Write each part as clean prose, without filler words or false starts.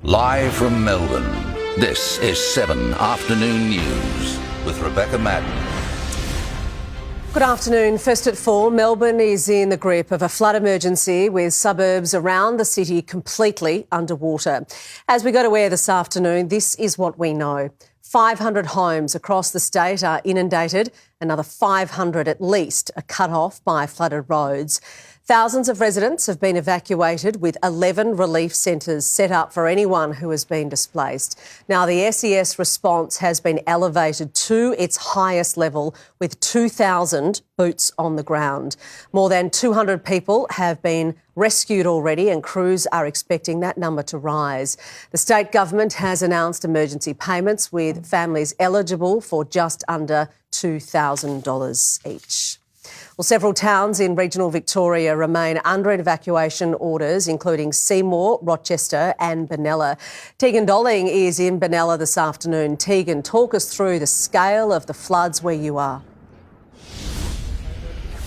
Live from Melbourne, this is 7 Afternoon News with Rebecca Madden. Good afternoon. First at 4, Melbourne is in the grip of a flood emergency with suburbs around the city completely underwater. As we go to air this afternoon, this is what we know. 500 homes across the state are inundated. Another 500 at least are cut off by flooded roads. Thousands of residents have been evacuated with 11 relief centres set up for anyone who has been displaced. Now, the SES response has been elevated to its highest level with 2,000 boots on the ground. More than 200 people have been rescued already and crews are expecting that number to rise. The state government has announced emergency payments with families eligible for just under $2,000 each. Well, several towns in regional Victoria remain under evacuation orders, including Seymour, Rochester and Benalla. Tegan Dolling is in Benalla this afternoon. Tegan, talk us through the scale of the floods where you are.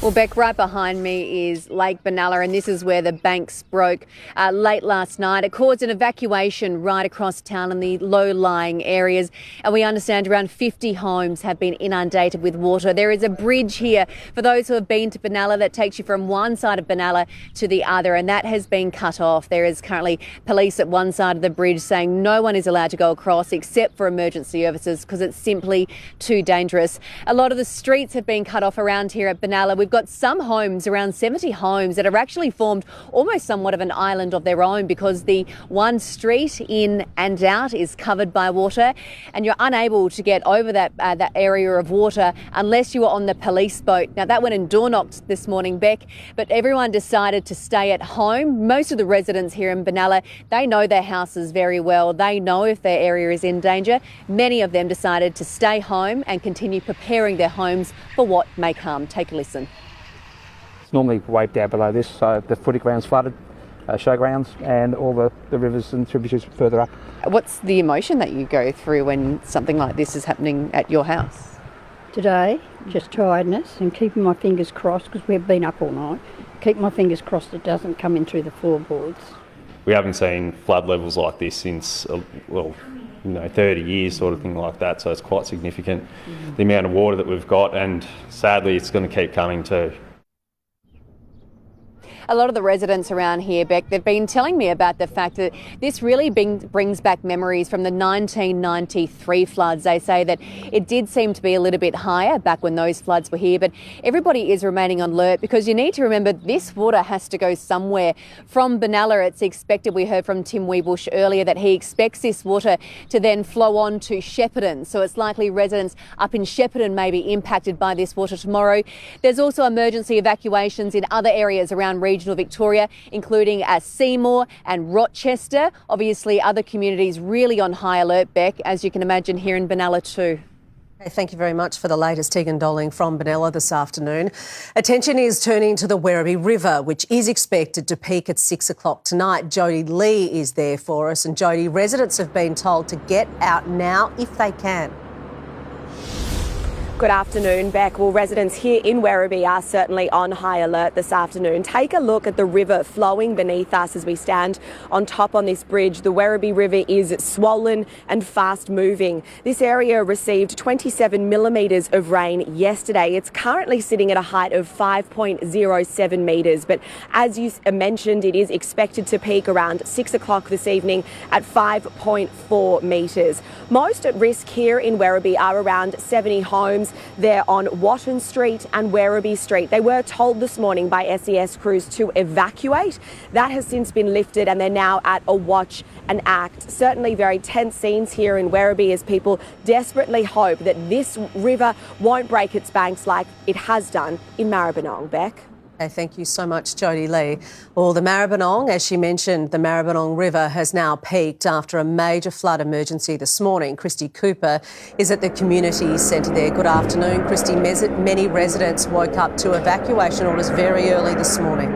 Well, Beck, right behind me is Lake Benalla, and this is where the banks broke late last night. It caused an evacuation right across town in the low-lying areas, and we understand around 50 homes have been inundated with water. There is a bridge here for those who have been to Benalla that takes you from one side of Benalla to the other, and that has been cut off. There is currently police at one side of the bridge saying no one is allowed to go across except for emergency services because it's simply too dangerous. A lot of the streets have been cut off around here at Benalla. We've got some homes, around 70 homes, that have actually formed almost somewhat of an island of their own because the one street in and out is covered by water, and you're unable to get over that area of water unless you are on the police boat. Now, that went and door-knocked this morning, Beck, but everyone decided to stay at home. Most of the residents here in Benalla, they know their houses very well. They know if their area is in danger. Many of them decided to stay home and continue preparing their homes for what may come. Take a listen. Normally way down below this, so the footy ground's flooded, showgrounds and all the rivers and tributaries further up. What's the emotion that you go through when something like this is happening at your house? Today, just tiredness and keeping my fingers crossed because we've been up all night. Keep my fingers crossed it doesn't come in through the floorboards. We haven't seen flood levels like this since, 30 years sort of thing like that, so it's quite significant, the amount of water that we've got, and sadly it's going to keep coming too. A lot of the residents around here, Beck, they've been telling me about the fact that this really brings back memories from the 1993 floods. They say that it did seem to be a little bit higher back when those floods were here, but everybody is remaining on alert because you need to remember this water has to go somewhere. From Benalla, it's expected, we heard from Tim Weebush earlier, that he expects this water to then flow on to Shepparton. So it's likely residents up in Shepparton may be impacted by this water tomorrow. There's also emergency evacuations in other areas around regional Victoria, including Seymour and Rochester. Obviously, other communities really on high alert, Beck, as you can imagine here in Benalla too. Thank you very much for the latest, Tegan Dolling from Benalla this afternoon. Attention is turning to the Werribee River, which is expected to peak at 6 o'clock tonight. Jodie Lee is there for us. And Jodie, residents have been told to get out now if they can. Good afternoon, Beck. Well, residents here in Werribee are certainly on high alert this afternoon. Take a look at the river flowing beneath us as we stand on top on this bridge. The Werribee River is swollen and fast moving. This area received 27 millimetres of rain yesterday. It's currently sitting at a height of 5.07 metres. But as you mentioned, it is expected to peak around 6 o'clock this evening at 5.4 metres. Most at risk here in Werribee are around 70 homes. They're on Watton Street and Werribee Street. They were told this morning by SES crews to evacuate. That has since been lifted and they're now at a watch and act. Certainly very tense scenes here in Werribee as people desperately hope that this river won't break its banks like it has done in Maribyrnong. Beck? Thank you so much, Jodie Lee. Well, the Maribyrnong, as she mentioned, the Maribyrnong River has now peaked after a major flood emergency this morning. Christy Cooper is at the community centre there. Good afternoon, Christy. Many residents woke up to evacuation orders very early this morning.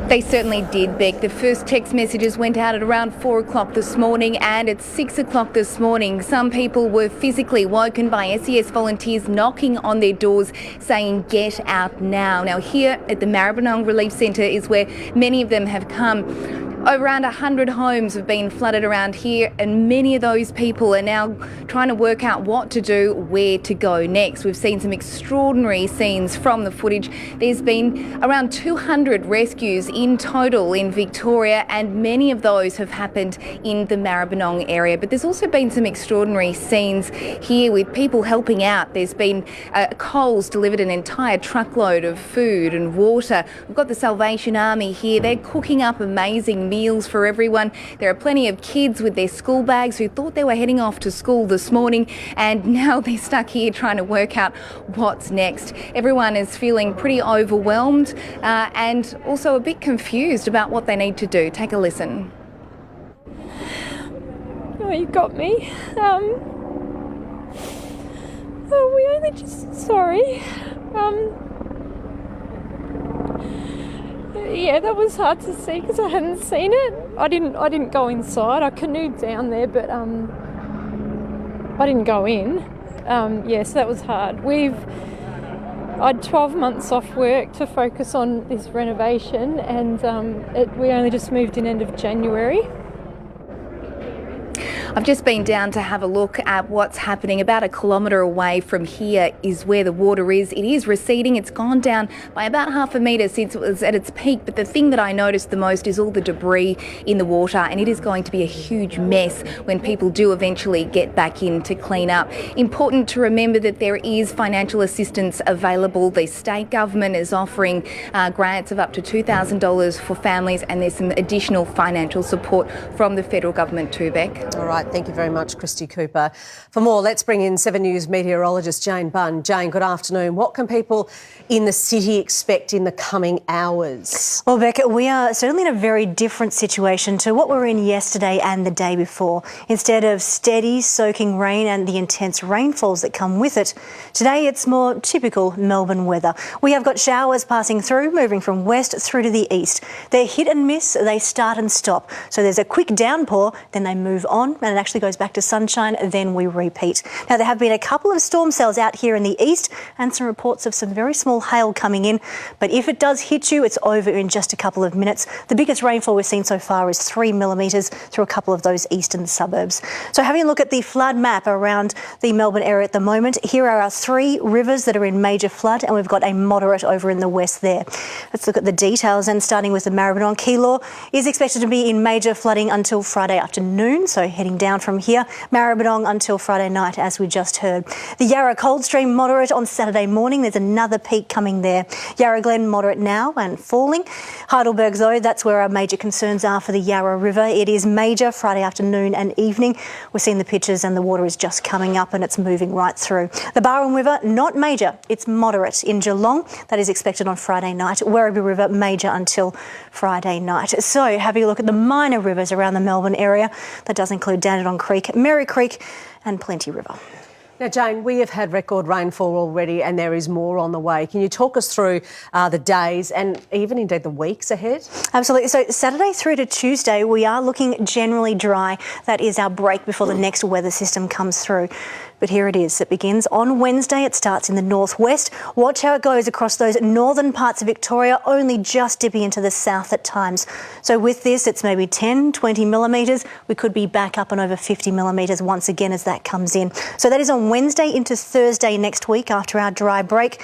They certainly did, Beck. The first text messages went out at around 4 o'clock this morning, and at 6 o'clock this morning, some people were physically woken by SES volunteers knocking on their doors saying, "Get out now." Now, here at the Maribyrnong Relief Centre is where many of them have come. Around 100 homes have been flooded around here, and many of those people are now trying to work out what to do, where to go next. We've seen some extraordinary scenes from the footage. There's been around 200 rescues in total in Victoria, and many of those have happened in the Maribyrnong area. But there's also been some extraordinary scenes here with people helping out. There's been Coles delivered an entire truckload of food and water. We've got the Salvation Army here. They're cooking up amazing meals for everyone. There are plenty of kids with their school bags who thought they were heading off to school this morning, and now they're stuck here trying to work out what's next. Everyone is feeling pretty overwhelmed and also a bit confused about what they need to do. Take a listen. Oh, you got me. We only just... Sorry. Yeah, that was hard to see because I hadn't seen it. I didn't go inside. I canoed down there, but I didn't go in. So that was hard. I had 12 months off work to focus on this renovation, and we only just moved in end of January. I've just been down to have a look at what's happening. About a kilometre away from here is where the water is. It is receding. It's gone down by about half a metre since it was at its peak. But the thing that I noticed the most is all the debris in the water, and it is going to be a huge mess when people do eventually get back in to clean up. Important to remember that there is financial assistance available. The state government is offering grants of up to $2,000 for families, and there's some additional financial support from the federal government too, Beck. All right, thank you very much, Christy Cooper. For more, let's bring in 7 News meteorologist Jane Bunn. Jane, good afternoon. What can people in the city expect in the coming hours? Well, Becca, we are certainly in a very different situation to what we were in yesterday and the day before. Instead of steady, soaking rain and the intense rainfalls that come with it, today it's more typical Melbourne weather. We have got showers passing through, moving from west through to the east. They're hit and miss, they start and stop. So there's a quick downpour, then they move on, and it actually goes back to sunshine, then we repeat. Now, there have been a couple of storm cells out here in the east and some reports of some very small hail coming in, but if it does hit you, it's over in just a couple of minutes. The biggest rainfall we've seen so far is 3 millimetres through a couple of those eastern suburbs. So having a look at the flood map around the Melbourne area at the moment, here are our 3 rivers that are in major flood, and we've got a moderate over in the west there. Let's look at the details, and starting with the Maribyrnong, Keilor is expected to be in major flooding until Friday afternoon, so heading down from here, Maribyrnong until Friday night, as we just heard. The Yarra Coldstream moderate on Saturday morning. There's another peak coming there. Yarra Glen moderate now and falling. Heidelberg, though, that's where our major concerns are for the Yarra River. It is major Friday afternoon and evening. We're seeing the pictures and the water is just coming up and it's moving right through. The Barwon River, not major, it's moderate. In Geelong, that is expected on Friday night. Werribee River, major until Friday night. So having a look at the minor rivers around the Melbourne area, that does include Dandenong Creek, Merri Creek and Plenty River. Now, Jane, we have had record rainfall already and there is more on the way. Can you talk us through the days and even indeed the weeks ahead? Absolutely. So Saturday through to Tuesday, we are looking generally dry. That is our break before the next weather system comes through. But here it is. It begins on Wednesday. It starts in the northwest. Watch how it goes across those northern parts of Victoria, only just dipping into the south at times. So with this, it's maybe 10, 20 millimetres. We could be back up and over 50 millimetres once again as that comes in. So that is on Wednesday into Thursday next week after our dry break.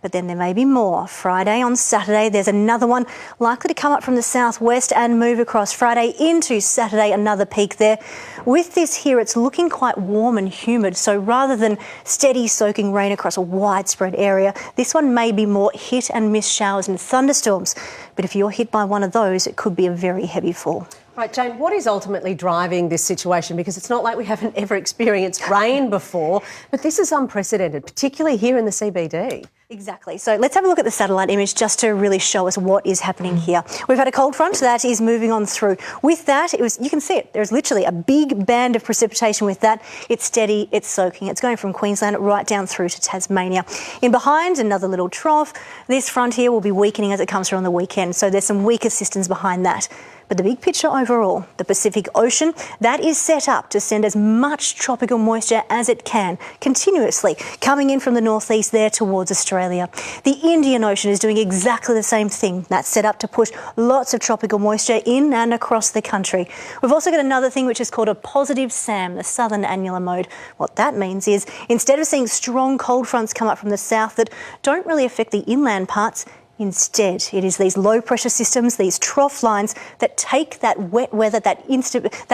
But then there may be more. Friday on Saturday, there's another one likely to come up from the southwest and move across. Friday into Saturday, another peak there. With this here, it's looking quite warm and humid. So rather than steady soaking rain across a widespread area, this one may be more hit and miss showers and thunderstorms. But if you're hit by one of those, it could be a very heavy fall. Right, Jane, what is ultimately driving this situation? Because it's not like we haven't ever experienced rain before, but this is unprecedented, particularly here in the CBD. Exactly. So let's have a look at the satellite image just to really show us what is happening here. We've had a cold front that is moving on through. With that, you can see it. There's literally a big band of precipitation with that. It's steady, it's soaking. It's going from Queensland right down through to Tasmania. In behind, another little trough. This front here will be weakening as it comes through on the weekend. So there's some weaker systems behind that. But the big picture overall, the Pacific Ocean, that is set up to send as much tropical moisture as it can, continuously coming in from the northeast there towards Australia. The Indian Ocean is doing exactly the same thing. That's set up to push lots of tropical moisture in and across the country. We've also got another thing which is called a positive SAM, the southern annular mode. What that means is instead of seeing strong cold fronts come up from the south that don't really affect the inland parts, instead, it is these low-pressure systems, these trough lines that take that wet weather, that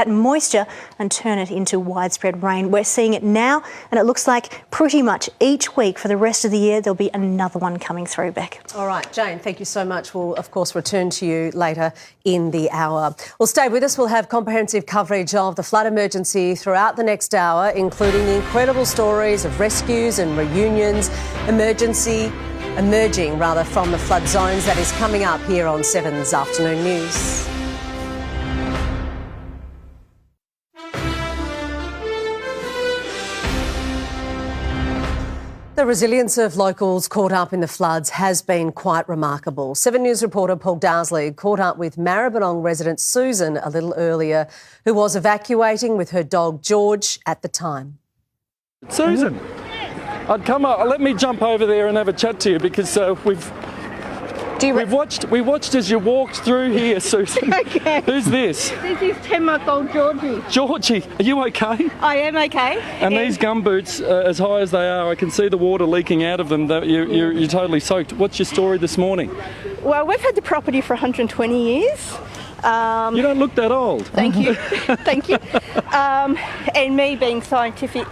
moisture, and turn it into widespread rain. We're seeing it now, and it looks like pretty much each week for the rest of the year there'll be another one coming through, Beck. All right, Jane, thank you so much. We'll, of course, return to you later in the hour. Well, stay with us. We'll have comprehensive coverage of the flood emergency throughout the next hour, including the incredible stories of rescues and reunions, emerging from the flood zones. That is coming up here on 7's Afternoon News. The resilience of locals caught up in the floods has been quite remarkable. 7 News reporter Paul Dowsley caught up with Maribyrnong resident Susan a little earlier, who was evacuating with her dog George at the time. Susan, I'd come up. Let me jump over there and have a chat to you because we've watched as you walked through here, Susan. Okay. Who's this? This is 10-month-old Georgie. Georgie, are you okay? I am okay. And these gumboots, as high as they are, I can see the water leaking out of them. You're totally soaked. What's your story this morning? Well, we've had the property for 120 years. You don't look that old. Thank you. Thank you. And me being scientific,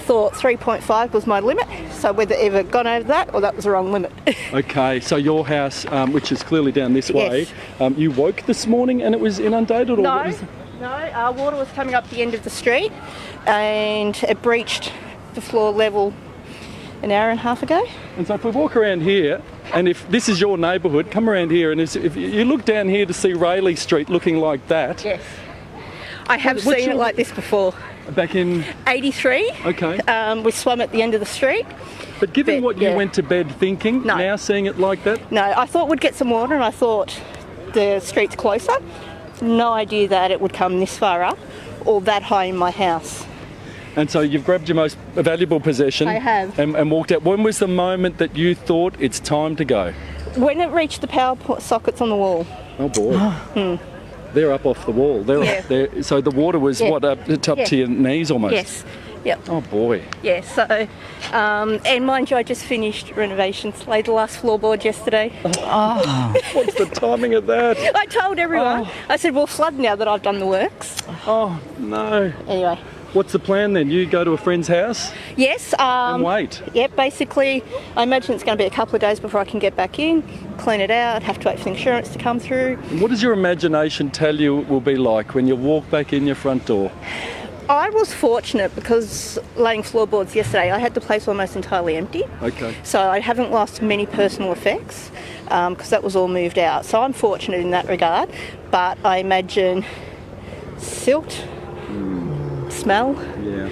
thought 3.5 was my limit, so whether it ever gone over that or that was the wrong limit. Okay, so your house, which is clearly down this way, Yes. You woke this morning and it was inundated? Or No, what was water was coming up the end of the street and it breached the floor level an hour and a half ago. And so if we walk around here, and if this is your neighbourhood, come around here, and if you look down here to see Rayleigh Street looking like that. Yes. I have seen it like this before. Back in 83. Okay. We swam at the end of the street. But given what you went to bed thinking, now seeing it like that? No, I thought we'd get some water and I thought the street's closer. No idea that it would come this far up or that high in my house. And so you've grabbed your most valuable possession. I have. And walked out. When was the moment that you thought it's time to go? When it reached the power sockets on the wall. Oh boy. They're up off the wall. They're so the water was up to your knees almost. Yes. Yep. Oh boy. Yeah. So, and mind you, I just finished renovations. Laid the last floorboard yesterday. What's the timing of that? I told everyone. I said, "We'll flood now that I've done the works." Oh no. Anyway. What's the plan then? You go to a friend's house? Yes. And wait? Yep, basically, I imagine it's going to be a couple of days before I can get back in, clean it out, have to wait for the insurance to come through. And what does your imagination tell you it will be like when you walk back in your front door? I was fortunate because laying floorboards yesterday, I had the place almost entirely empty. Okay. So I haven't lost many personal effects because that was all moved out. So I'm fortunate in that regard, but I imagine silt, smell. Yeah.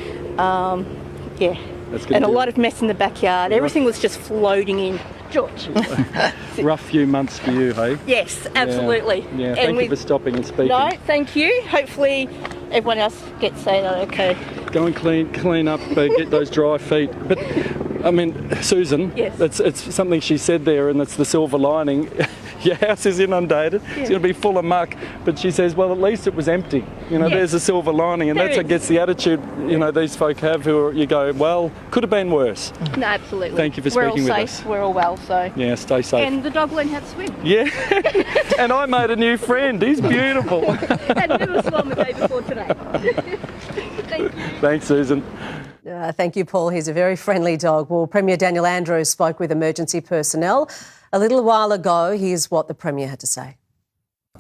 That's good. And a lot of mess in the backyard. Everything was just floating in. George. Rough few months for you, hey? Yes, absolutely. Yeah. Thank you for stopping and speaking. No, thank you. Hopefully everyone else gets that okay. Go and clean up, get those dry feet. But I mean, Susan, yes. It's something she said there, and that's the silver lining. Your house is inundated. Yeah. It's going to be full of muck. But she says, well, at least it was empty. You know, there's a silver lining, and that's, I guess, the attitude, you know, these folk have who you go, well, could have been worse. No, absolutely. Thank you for speaking with us. We're all safe. We're all well, so. Yeah, stay safe. And the dog learned how to swim. Yeah. And I made a new friend. He's beautiful. And we were swum the day before today. Thank you. Thanks, Susan. Thank you, Paul. He's a very friendly dog. Well, Premier Daniel Andrews spoke with emergency personnel a little while ago. Here's what the Premier had to say.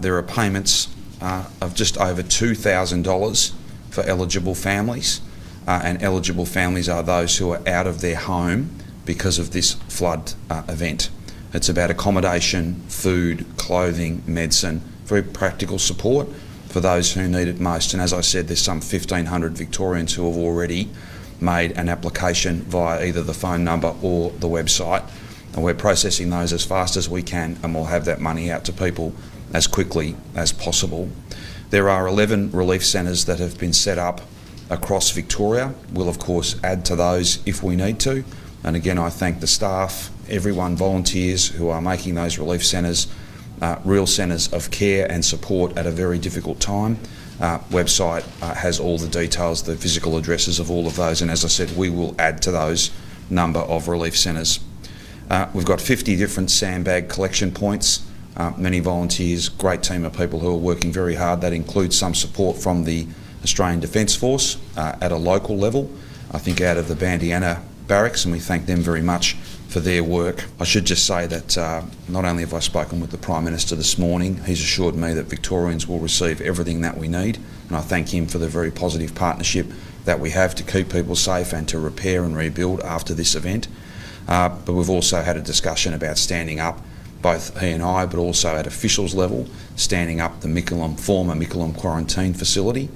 There are payments of just over $2,000 for eligible families, and eligible families are those who are out of their home because of this flood event. It's about accommodation, food, clothing, medicine, very practical support for those who need it most. And as I said, there's some 1,500 Victorians who have already made an application via either the phone number or the website. And we're processing those as fast as we can, and we'll have that money out to people as quickly as possible. There are 11 relief centres that have been set up across Victoria. We'll of course add to those if we need to. And again, I thank the staff, everyone, volunteers who are making those relief centres real centres of care and support at a very difficult time. Website has all the details, the physical addresses of all of those, and as I said, we will add to those number of relief centres. We've got 50 different sandbag collection points, many volunteers, great team of people who are working very hard. That includes some support from the Australian Defence Force at a local level, I think out of the Bandiana barracks, and we thank them very much for their work. I should just say that not only have I spoken with the Prime Minister this morning, he's assured me that Victorians will receive everything that we need, and I thank him for the very positive partnership that we have to keep people safe and to repair and rebuild after this event. But we've also had a discussion about standing up, both he and I, but also at officials level, standing up the former Mickleham quarantine facility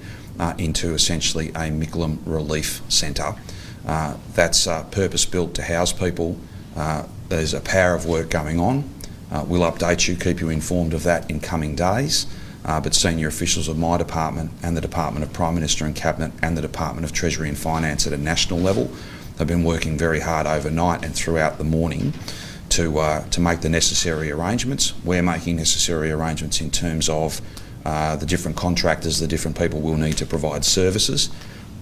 into essentially a Mickleham relief centre. That's purpose-built to house people. There's a power of work going on. We'll update you, keep you informed of that in coming days. But senior officials of my department and the Department of Prime Minister and Cabinet and the Department of Treasury and Finance at a national level have been working very hard overnight and throughout the morning to make the necessary arrangements. We're making necessary arrangements in terms of the different contractors, the different people we'll need to provide services.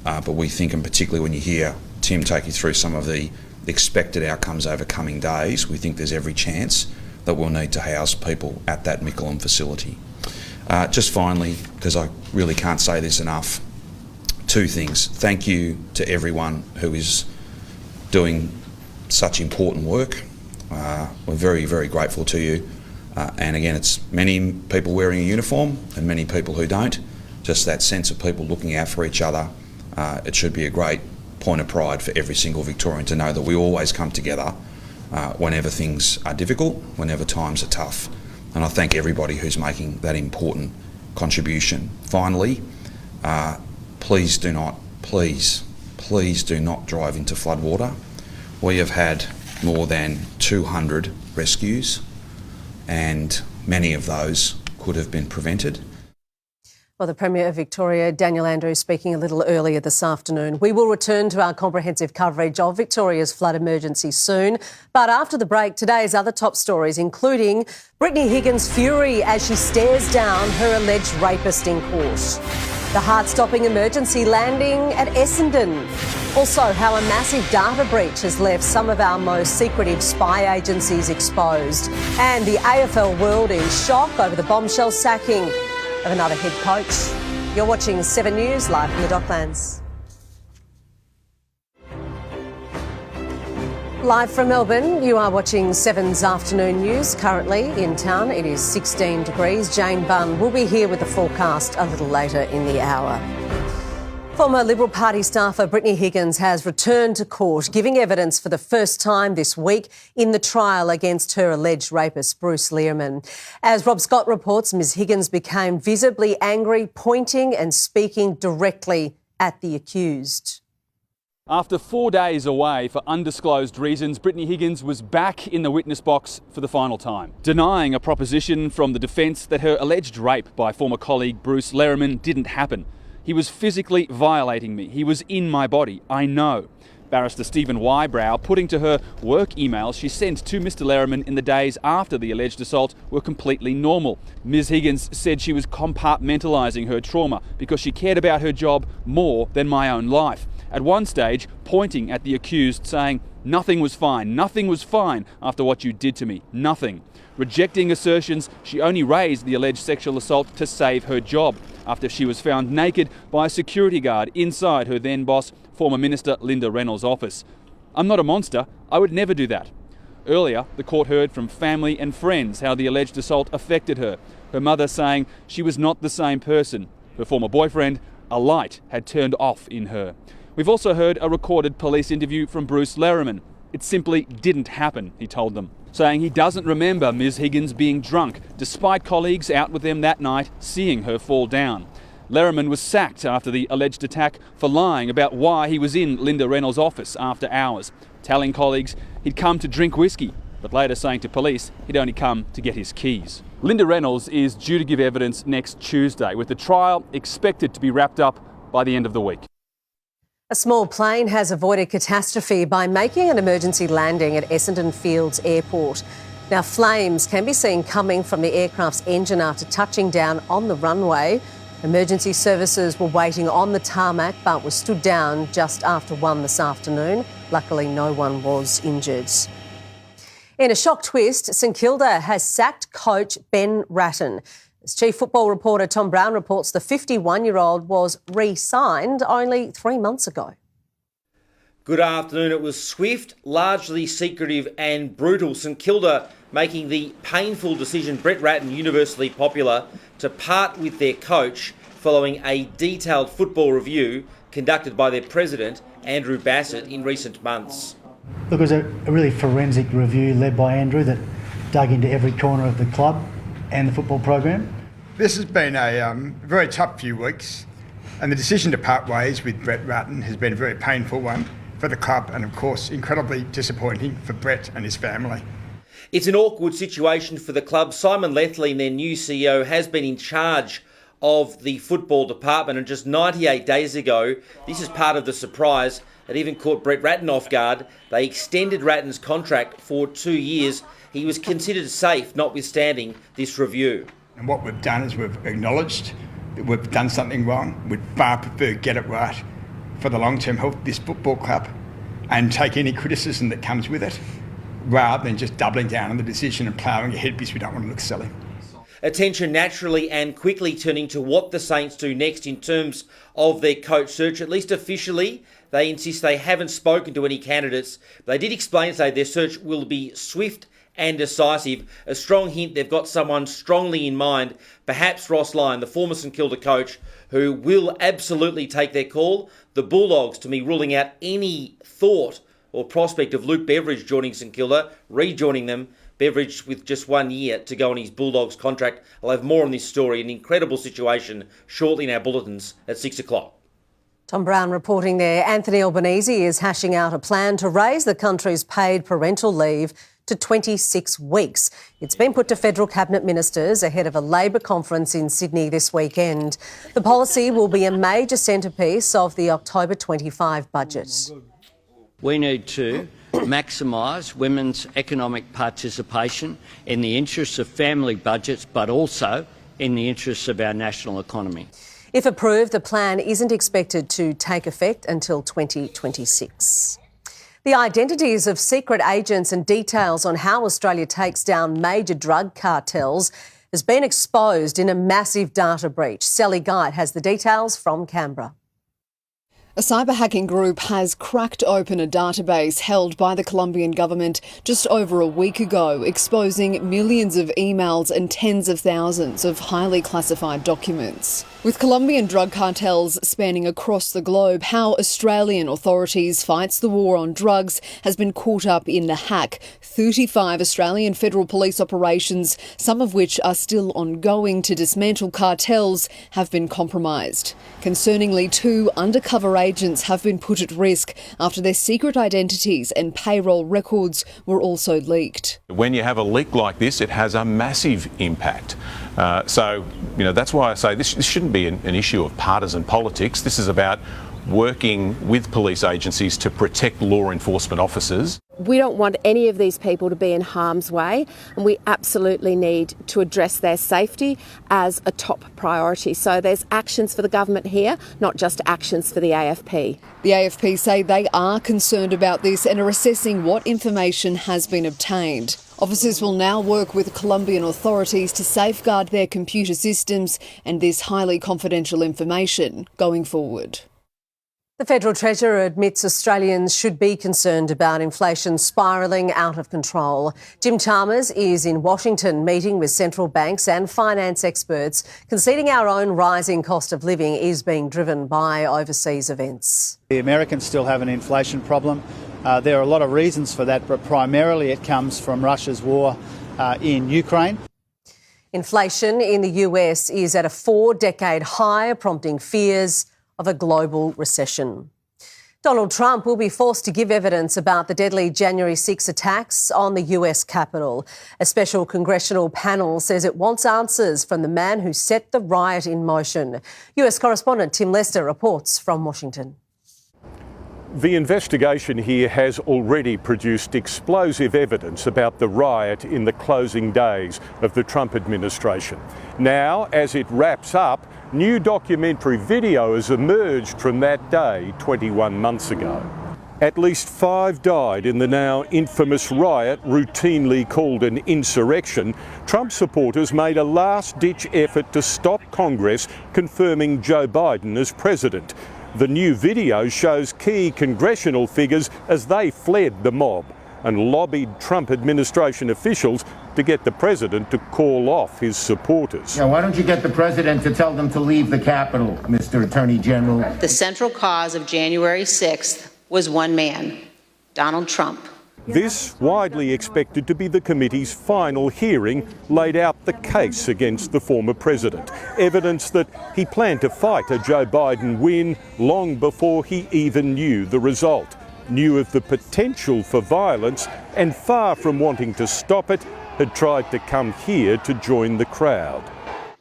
But we think, and particularly when you hear Tim take you through some of the expected outcomes over coming days, we think there's every chance that we'll need to house people at that Mickleham facility. Just finally, because I really can't say this enough, two things. Thank you to everyone who is doing such important work. We're very, very grateful to you. And again, it's many people wearing a uniform and many people who don't. Just that sense of people looking out for each other. It should be a great point of pride for every single Victorian to know that we always come together whenever things are difficult, whenever times are tough. And I thank everybody who's making that important contribution. Finally, please do not drive into floodwater. We have had more than 200 rescues, and many of those could have been prevented. Well, the Premier of Victoria, Daniel Andrews, speaking a little earlier this afternoon. We will return to our comprehensive coverage of Victoria's flood emergency soon. But after the break, today's other top stories, including Brittany Higgins' fury as she stares down her alleged rapist in court. The heart-stopping emergency landing at Essendon. Also, how a massive data breach has left some of our most secretive spy agencies exposed. And the AFL world in shock over the bombshell sacking of another head coach. You're watching 7 News live from the Docklands. Live from Melbourne, you are watching 7's afternoon news. Currently in town, it is 16 degrees. Jane Bunn will be here with the forecast a little later in the hour. Former Liberal Party staffer Brittany Higgins has returned to court, giving evidence for the first time this week in the trial against her alleged rapist, Bruce Lehrmann. As Rob Scott reports, Ms Higgins became visibly angry, pointing and speaking directly at the accused. After 4 days away for undisclosed reasons, Brittany Higgins was back in the witness box for the final time, denying a proposition from the defence that her alleged rape by former colleague Bruce Lehrmann didn't happen. He was physically violating me. He was in my body. I know. Barrister Stephen Wybrow putting to her work emails she sent to Mr Lehrmann in the days after the alleged assault were completely normal. Ms Higgins said she was compartmentalising her trauma because she cared about her job more than my own life. At one stage, pointing at the accused, saying, "Nothing was fine after what you did to me, nothing." Rejecting assertions she only raised the alleged sexual assault to save her job after she was found naked by a security guard inside her then boss, former Minister Linda Reynolds' office. "I'm not a monster. I would never do that." Earlier, the court heard from family and friends how the alleged assault affected her. Her mother saying she was not the same person. Her former boyfriend, a light had turned off in her. We've also heard a recorded police interview from Bruce Lehrmann. It simply didn't happen, he told them, saying he doesn't remember Ms Higgins being drunk, despite colleagues out with them that night seeing her fall down. Lehrmann was sacked after the alleged attack for lying about why he was in Linda Reynolds' office after hours, telling colleagues he'd come to drink whiskey. but later saying to police he'd only come to get his keys. Linda Reynolds is due to give evidence next Tuesday, with the trial expected to be wrapped up by the end of the week. A small plane has avoided catastrophe by making an emergency landing at Essendon Fields Airport. Now, flames can be seen coming from the aircraft's engine after touching down on the runway. Emergency services were waiting on the tarmac but were stood down just after 1 this afternoon. Luckily, no one was injured. In a shock twist, St Kilda has sacked coach Ben Ratton. As Chief Football reporter Tom Brown reports, the 51-year-old was re-signed only 3 months ago. Good afternoon. It was swift, largely secretive and brutal. St Kilda making the painful decision, Brett Ratton, universally popular, to part with their coach following a detailed football review conducted by their president, Andrew Bassett, in recent months. Look, it was a really forensic review led by Andrew that dug into every corner of the club and the football program. This has been a very tough few weeks, and the decision to part ways with Brett Ratton has been a very painful one for the club and, of course, incredibly disappointing for Brett and his family. It's an awkward situation for the club. Simon Lethley, their new CEO, has been in charge of the football department, and just 98 days ago, this is part of the surprise that even caught Brett Ratton off guard. They extended Ratton's contract for 2 years. He was considered safe, notwithstanding this review. And what we've done is we've acknowledged that we've done something wrong. We'd far prefer get it right for the long-term health of this football club and take any criticism that comes with it, rather than just doubling down on the decision and ploughing ahead because we don't want to look silly. Attention naturally and quickly turning to what the Saints do next in terms of their coach search. At least officially, they insist they haven't spoken to any candidates. They did explain today their search will be swift and decisive. A strong hint they've got someone strongly in mind, perhaps Ross Lyon, the former St Kilda coach, who will absolutely take their call. The Bulldogs, to me, ruling out any thought or prospect of Luke Beveridge joining St Kilda, rejoining them. Beveridge with just 1 year to go on his Bulldogs contract. I'll have more on this story, an incredible situation, shortly in our bulletins at 6 o'clock. Tom Brown reporting there. Anthony Albanese is hashing out a plan to raise the country's paid parental leave to 26 weeks. It's been put to federal cabinet ministers ahead of a Labor conference in Sydney this weekend. The policy will be a major centrepiece of the October 25 budget. We need to maximise women's economic participation in the interests of family budgets, but also in the interests of our national economy. If approved, the plan isn't expected to take effect until 2026. The identities of secret agents and details on how Australia takes down major drug cartels has been exposed in a massive data breach. Sally Guide has the details from Canberra. A cyber hacking group has cracked open a database held by the Colombian government just over a week ago, exposing millions of emails and tens of thousands of highly classified documents. With Colombian drug cartels spanning across the globe, how Australian authorities fights the war on drugs has been caught up in the hack. 35 Australian federal police operations, some of which are still ongoing to dismantle cartels, have been compromised. Concerningly, 2 undercover agents have been put at risk after their secret identities and payroll records were also leaked. When you have a leak like this, it has a massive impact. So, that's why I say this shouldn't be an issue of partisan politics. This is about working with police agencies to protect law enforcement officers. We don't want any of these people to be in harm's way, and we absolutely need to address their safety as a top priority. So there's actions for the government here, not just actions for the AFP. The AFP say they are concerned about this and are assessing what information has been obtained. Officers will now work with Colombian authorities to safeguard their computer systems and this highly confidential information going forward. The Federal Treasurer admits Australians should be concerned about inflation spiralling out of control. Jim Chalmers is in Washington meeting with central banks and finance experts, conceding our own rising cost of living is being driven by overseas events. The Americans still have an inflation problem. There are a lot of reasons for that, but primarily it comes from Russia's war in Ukraine. Inflation in the US is at a 4-decade high, prompting fears of a global recession. Donald Trump will be forced to give evidence about the deadly January 6 attacks on the US Capitol. A special congressional panel says it wants answers from the man who set the riot in motion. US correspondent Tim Lester reports from Washington. The investigation here has already produced explosive evidence about the riot in the closing days of the Trump administration. Now, as it wraps up, new documentary video has emerged from that day 21 months ago. At least 5 died in the now infamous riot, routinely called an insurrection. Trump supporters made a last-ditch effort to stop Congress confirming Joe Biden as president. The new video shows key congressional figures as they fled the mob and lobbied Trump administration officials to get the president to call off his supporters. Yeah, why don't you get the president to tell them to leave the Capitol, Mr. Attorney General? The central cause of January 6th was one man, Donald Trump. This, widely expected to be the committee's final hearing, laid out the case against the former president. Evidence that he planned to fight a Joe Biden win long before he even knew the result, knew of the potential for violence, and far from wanting to stop it, had tried to come here to join the crowd.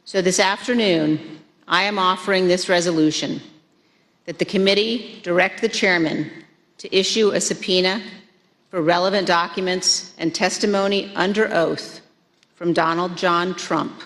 So this afternoon, I am offering this resolution that the committee direct the chairman to issue a subpoena for relevant documents and testimony under oath from Donald John Trump.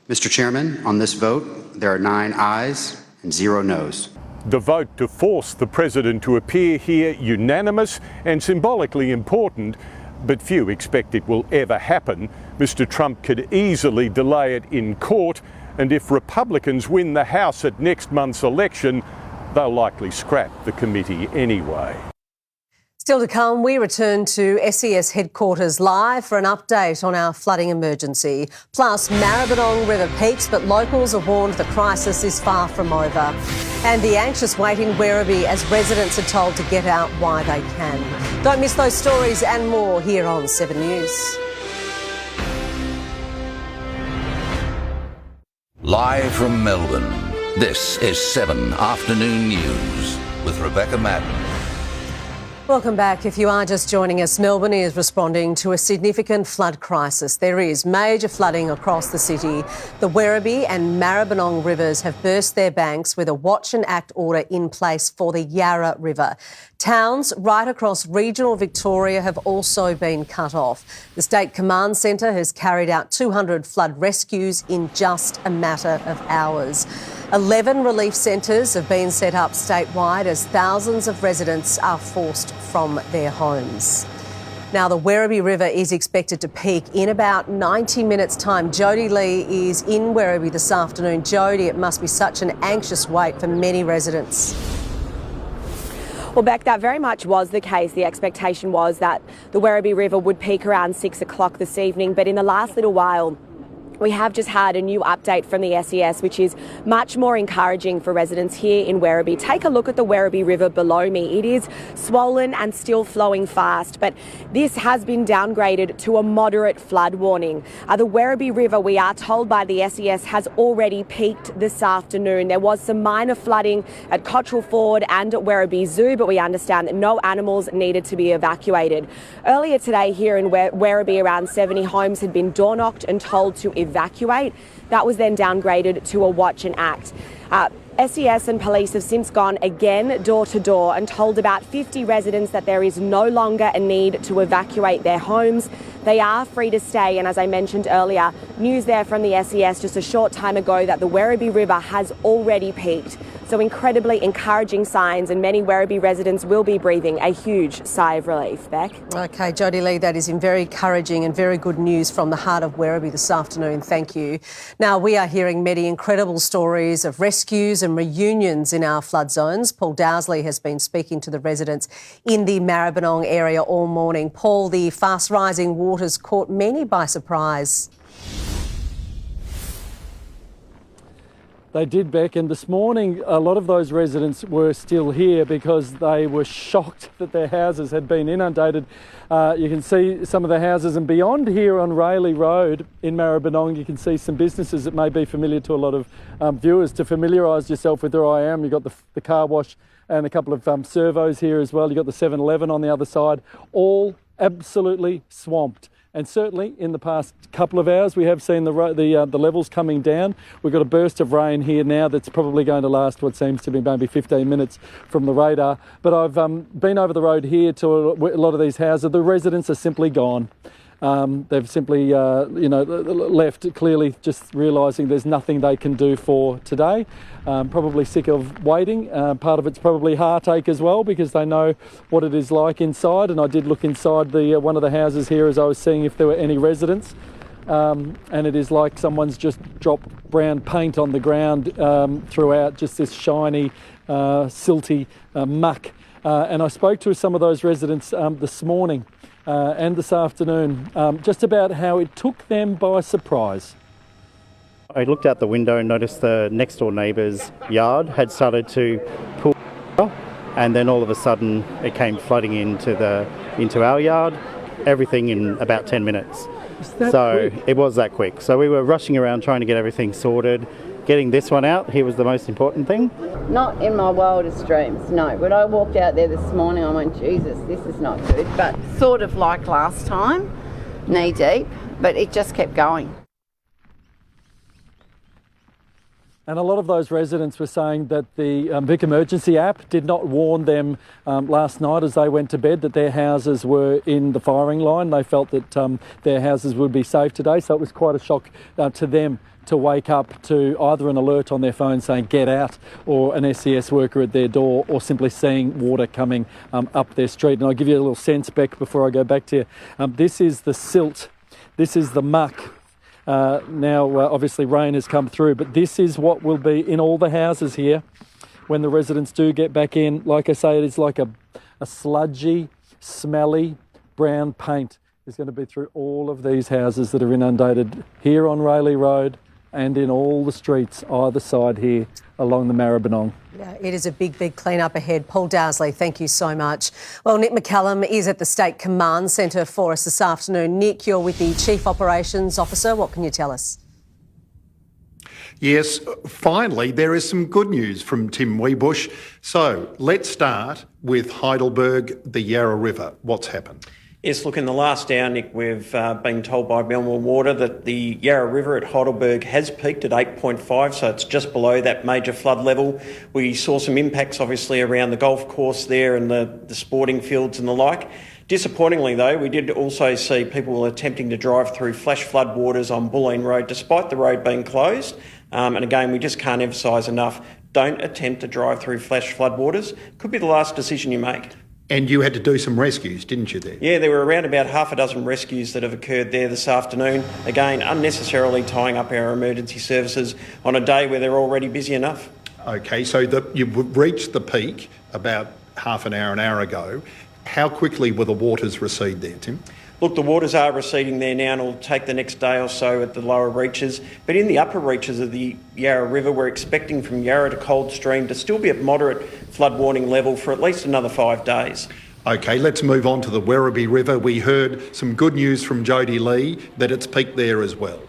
Mr. Chairman, on this vote, there are 9 ayes and 0 noes. The vote to force the president to appear here unanimous and symbolically important, but few expect it will ever happen. Mr. Trump could easily delay it in court, and if Republicans win the House at next month's election, they'll likely scrap the committee anyway. Still to come, we return to SES headquarters live for an update on our flooding emergency. Plus, Maribyrnong River peaks, but locals are warned the crisis is far from over. And the anxious wait in Werribee as residents are told to get out while they can. Don't miss those stories and more here on 7 News. Live from Melbourne, this is 7 Afternoon News with Rebecca Madden. Welcome back. If you are just joining us, Melbourne is responding to a significant flood crisis. There is major flooding across the city. The Werribee and Maribyrnong rivers have burst their banks with a watch and act order in place for the Yarra River. Towns right across regional Victoria have also been cut off. The State Command Centre has carried out 200 flood rescues in just a matter of hours. 11 relief centres have been set up statewide as thousands of residents are forced from their homes. Now, the Werribee River is expected to peak in about 90 minutes' time. Jodie Lee is in Werribee this afternoon. Jodie, it must be such an anxious wait for many residents. Well, Beck, that very much was the case. The expectation was that the Werribee River would peak around 6 o'clock this evening, but in the last little while, we have just had a new update from the SES, which is much more encouraging for residents here in Werribee. Take a look at the Werribee River below me. It is swollen and still flowing fast, but this has been downgraded to a moderate flood warning. The Werribee River, we are told by the SES, has already peaked this afternoon. There was some minor flooding at Cottrell Ford and at Werribee Zoo, but we understand that no animals needed to be evacuated. Earlier today here in Werribee, around 70 homes had been door-knocked and told to evacuate. That was then downgraded to a watch and act. SES and police have since gone again door to door and told about 50 residents that there is no longer a need to evacuate their homes. They are free to stay, and as I mentioned earlier, news there from the SES just a short time ago that the Werribee River has already peaked. So incredibly encouraging signs, and many Werribee residents will be breathing a huge sigh of relief. Beck? OK, Jodie Lee, that is very encouraging and very good news from the heart of Werribee this afternoon. Thank you. Now, we are hearing many incredible stories of rescues and reunions in our flood zones. Paul Dowsley has been speaking to the residents in the Maribyrnong area all morning. Paul, the fast-rising waters caught many by surprise. They did, Beck, and this morning a lot of those residents were still here because they were shocked that their houses had been inundated. You can see some of the houses, and beyond here on Rayleigh Road in Maribyrnong, you can see some businesses that may be familiar to a lot of viewers. To familiarise yourself with where I am, you've got the car wash and a couple of servos here as well. You've got the 7-Eleven on the other side, all absolutely swamped. And certainly in the past couple of hours, we have seen the levels coming down. We've got a burst of rain here now that's probably going to last what seems to be maybe 15 minutes from the radar. But I've been over the road here to a lot of these houses. The residents are simply gone. They've simply, left clearly just realising there's nothing they can do for today. Probably sick of waiting. Part of it's probably heartache as well because they know what it is like inside. And I did look inside one of the houses here as I was seeing if there were any residents. And it is like someone's just dropped brown paint on the ground throughout, just this shiny, silty muck. And I spoke to some of those residents this morning. And this afternoon, just about how it took them by surprise. I looked out the window and noticed the next door neighbour's yard had started to pool, and then all of a sudden it came flooding into our yard, everything in about 10 minutes. So quick? It was that quick. So we were rushing around trying to get everything sorted. Getting this one out here was the most important thing. Not in my wildest dreams, no. When I walked out there this morning, I went, Jesus, this is not good. But sort of like last time, knee deep, but it just kept going. And a lot of those residents were saying that the Vic Emergency app did not warn them last night as they went to bed that their houses were in the firing line. They felt that their houses would be safe today, so it was quite a shock to them to wake up to either an alert on their phone saying get out, or an SES worker at their door, or simply seeing water coming up their street. And I'll give you a little sense, Beck, before I go back to you. This is the silt, this is the muck. Obviously rain has come through, but this is what will be in all the houses here when the residents do get back in. Like I say, it is like a sludgy, smelly brown paint is going to be through all of these houses that are inundated here on Rayleigh Road and in all the streets either side here along the Maribyrnong. Yeah, it is a big, big clean-up ahead. Paul Dowsley, thank you so much. Well, Nick McCallum is at the State Command Centre for us this afternoon. Nick, you're with the Chief Operations Officer. What can you tell us? Yes, finally, there is some good news from Tim Wiebusch. So let's start with Heidelberg, the Yarra River. What's happened? Yes, look, in the last hour, Nick, we've been told by Melbourne Water that the Yarra River at Heidelberg has peaked at 8.5, so it's just below that major flood level. We saw some impacts, obviously, around the golf course there and the sporting fields and the like. Disappointingly, though, we did also see people attempting to drive through flash flood waters on Bulleen Road, despite the road being closed. And again, we just can't emphasise enough, don't attempt to drive through flash flood waters. Could be the last decision you make. And you had to do some rescues, didn't you, there? Yeah, there were around about half a dozen rescues that have occurred there this afternoon. Again, unnecessarily tying up our emergency services on a day where they're already busy enough. OK, so you've reached the peak about half an hour ago. How quickly will the waters recede there, Tim? Look, the waters are receding there now and it'll take the next day or so at the lower reaches. But in the upper reaches of the Yarra River, we're expecting from Yarra to Coldstream to still be at moderate flood warning level for at least another 5 days. OK, let's move on to the Werribee River. We heard some good news from Jodie Lee that it's peaked there as well.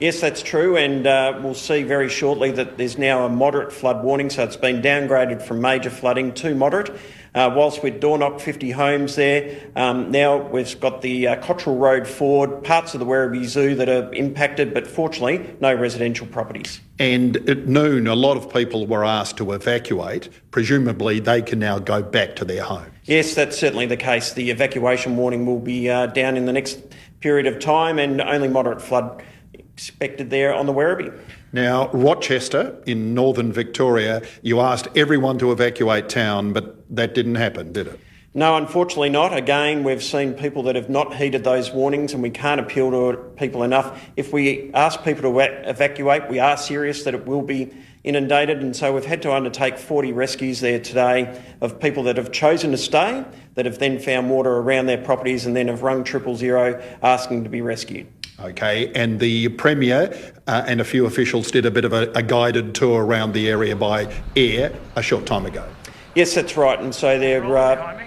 Yes, that's true, and we'll see very shortly that there's now a moderate flood warning, so it's been downgraded from major flooding to moderate. Whilst we'd door knocked 50 homes there, now we've got the Cottrell Road forward, parts of the Werribee Zoo that are impacted, but fortunately no residential properties. And at noon, a lot of people were asked to evacuate. Presumably they can now go back to their homes. Yes, that's certainly the case. The evacuation warning will be down in the next period of time, and only moderate flood expected there on the Werribee. Now, Rochester in northern Victoria, you asked everyone to evacuate town, but that didn't happen, did it? No, unfortunately not. Again, we've seen people that have not heeded those warnings, and we can't appeal to people enough. If we ask people to evacuate, we are serious that it will be inundated, and so we've had to undertake 40 rescues there today of people that have chosen to stay, that have then found water around their properties and then have rung 000 asking to be rescued. Okay, and the Premier and a few officials did a bit of a guided tour around the area by air a short time ago. Yes, that's right. And so they've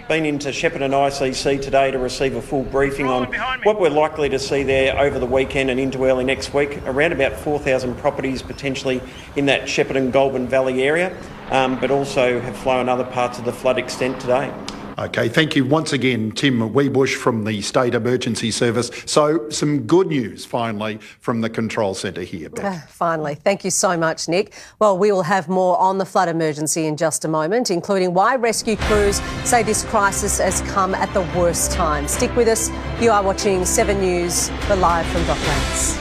been into Shepparton ICC today to receive a full briefing on what we're likely to see there over the weekend and into early next week. Around about 4,000 properties potentially in that Shepparton-Goulburn Valley area, but also have flown other parts of the flood extent today. Okay, thank you once again, Tim Weebush from the State Emergency Service. So some good news finally from the control centre here, Beck. Finally. Thank you so much, Nick. Well, we will have more on the flood emergency in just a moment, including why rescue crews say this crisis has come at the worst time. Stick with us. You are watching 7 News. We're live from Docklands.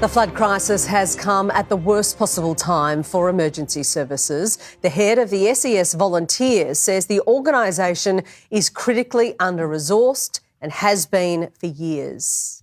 The flood crisis has come at the worst possible time for emergency services. The head of the SES Volunteers says the organisation is critically under-resourced and has been for years.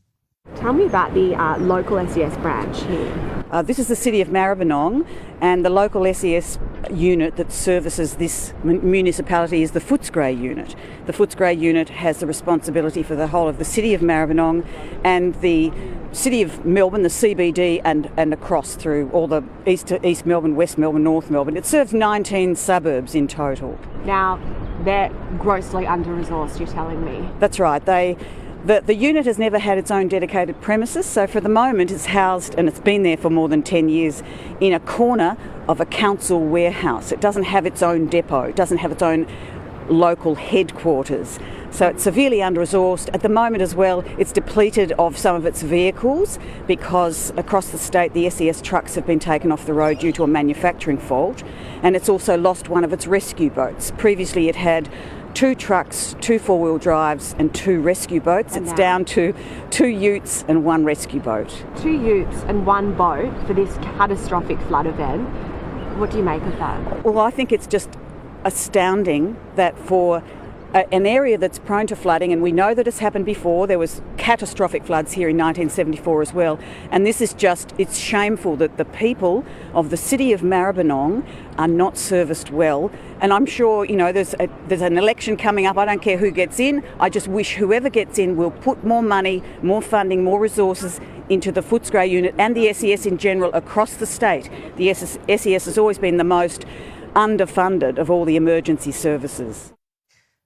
Tell me about the local SES branch here. This is the city of Maribyrnong, and the local SES unit that services this municipality is the Footscray unit. The Footscray unit has the responsibility for the whole of the city of Maribyrnong and the city of Melbourne, the CBD, and across through all the East Melbourne, West Melbourne, North Melbourne. It serves 19 suburbs in total. Now, they're grossly under-resourced, you're telling me. That's right. The unit has never had its own dedicated premises, so for the moment it's housed, and it's been there for more than 10 years, in a corner of a council warehouse. It doesn't have its own depot, it doesn't have its own local headquarters. So it's severely under-resourced. At the moment as well, it's depleted of some of its vehicles because across the state the SES trucks have been taken off the road due to a manufacturing fault, and it's also lost one of its rescue boats. Previously it had 2 trucks, 2 4-wheel drives and 2 rescue boats. It's down to 2 utes and 1 rescue boat. 2 utes and 1 boat for this catastrophic flood event. What do you make of that? Well, I think it's just astounding that for an area that's prone to flooding, and we know that it's happened before. There was catastrophic floods here in 1974 as well, and this is just, it's shameful that the people of the city of Maribyrnong are not serviced well. And I'm sure, you know, there's an election coming up. I don't care who gets in. I just wish whoever gets in will put more money, more funding, more resources into the Footscray unit and the SES in general across the state. The SES has always been the most underfunded of all the emergency services.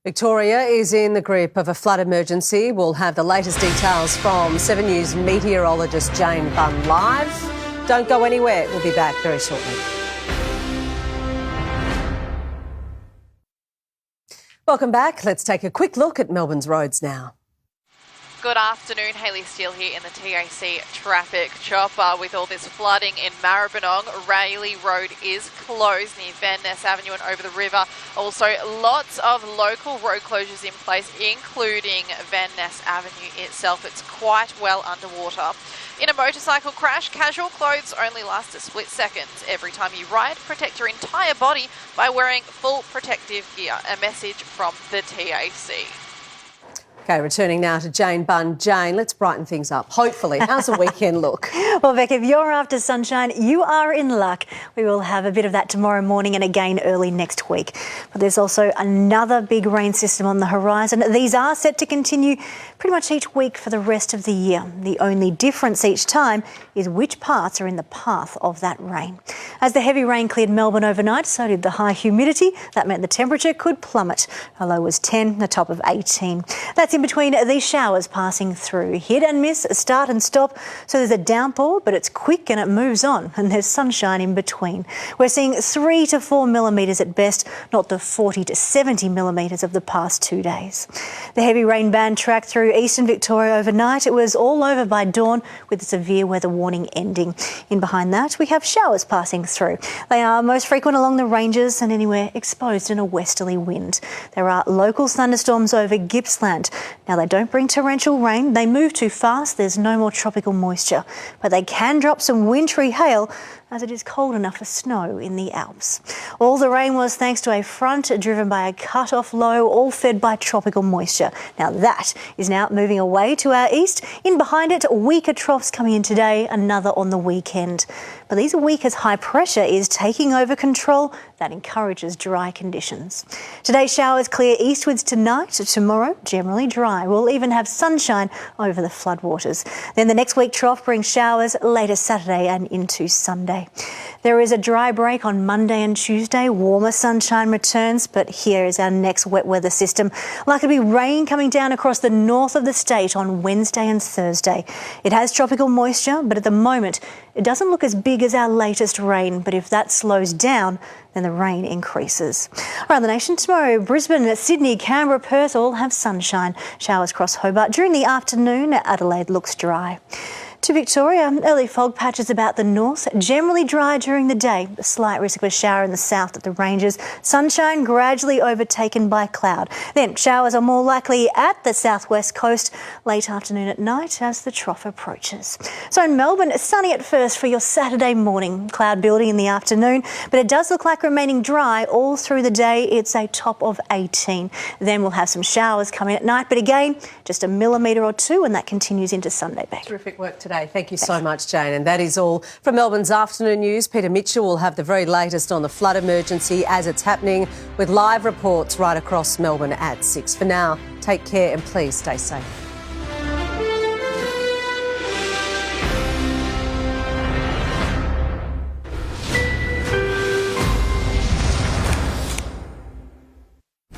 Victoria is in the grip of a flood emergency. We'll have the latest details from 7 News meteorologist Jane Bunn live. Don't go anywhere. We'll be back very shortly. Welcome back. Let's take a quick look at Melbourne's roads now. Good afternoon, Hayley Steele here in the TAC traffic chopper. With all this flooding in Maribyrnong, Rayleigh Road is closed near Van Ness Avenue and over the river. Also, lots of local road closures in place, including Van Ness Avenue itself. It's quite well underwater. In a motorcycle crash, casual clothes only last a split second. Every time you ride, protect your entire body by wearing full protective gear. A message from the TAC. Okay, returning now to Jane Bunn. Jane, let's brighten things up, hopefully. How's the weekend look? Well, Beck, if you're after sunshine, you are in luck. We will have a bit of that tomorrow morning and again early next week. But there's also another big rain system on the horizon. These are set to continue pretty much each week for the rest of the year. The only difference each time is which parts are in the path of that rain. As the heavy rain cleared Melbourne overnight, so did the high humidity. That meant the temperature could plummet. A low was 10, a top of 18. That's in between these showers passing through. Hit and miss, start and stop. So there's a downpour, but it's quick and it moves on, and there's sunshine in between. We're seeing 3 to 4 millimetres at best, not the 40 to 70 millimetres of the past 2 days. The heavy rain band tracked through eastern Victoria overnight. It was all over by dawn, with the severe weather warning ending. In behind that, we have showers passing through. They are most frequent along the ranges and anywhere exposed in a westerly wind. There are local thunderstorms over Gippsland. Now, they don't bring torrential rain. They move too fast. There's no more tropical moisture. But they can drop some wintry hail as it is cold enough for snow in the Alps. All the rain was thanks to a front driven by a cut-off low, all fed by tropical moisture. Now that is now moving away to our east. In behind it, weaker troughs coming in today, another on the weekend. But these are weak as high pressure is taking over control. That encourages dry conditions. Today's showers clear eastwards tonight. Tomorrow, generally dry. We'll even have sunshine over the floodwaters. Then the next week trough brings showers later Saturday and into Sunday. There is a dry break on Monday and Tuesday. Warmer sunshine returns, but here is our next wet weather system. Likely to be rain coming down across the north of the state on Wednesday and Thursday. It has tropical moisture, but at the moment it doesn't look as big as our latest rain. But if that slows down, then the rain increases. Around the nation tomorrow, Brisbane, Sydney, Canberra, Perth all have sunshine. Showers across Hobart during the afternoon. Adelaide looks dry. To Victoria, early fog patches about the north, generally dry during the day. A slight risk of a shower in the south at the ranges. Sunshine gradually overtaken by cloud. Then showers are more likely at the southwest coast late afternoon at night as the trough approaches. So in Melbourne, sunny at first for your Saturday morning. Cloud building in the afternoon, but it does look like remaining dry all through the day. It's a top of 18. Then we'll have some showers coming at night, but again, just a millimetre or two, and that continues into Sunday back. Terrific work today. Thank you so much, Jane. And that is all from Melbourne's afternoon news. Peter Mitchell will have the very latest on the flood emergency as it's happening, with live reports right across Melbourne at 6. For now, take care and please stay safe.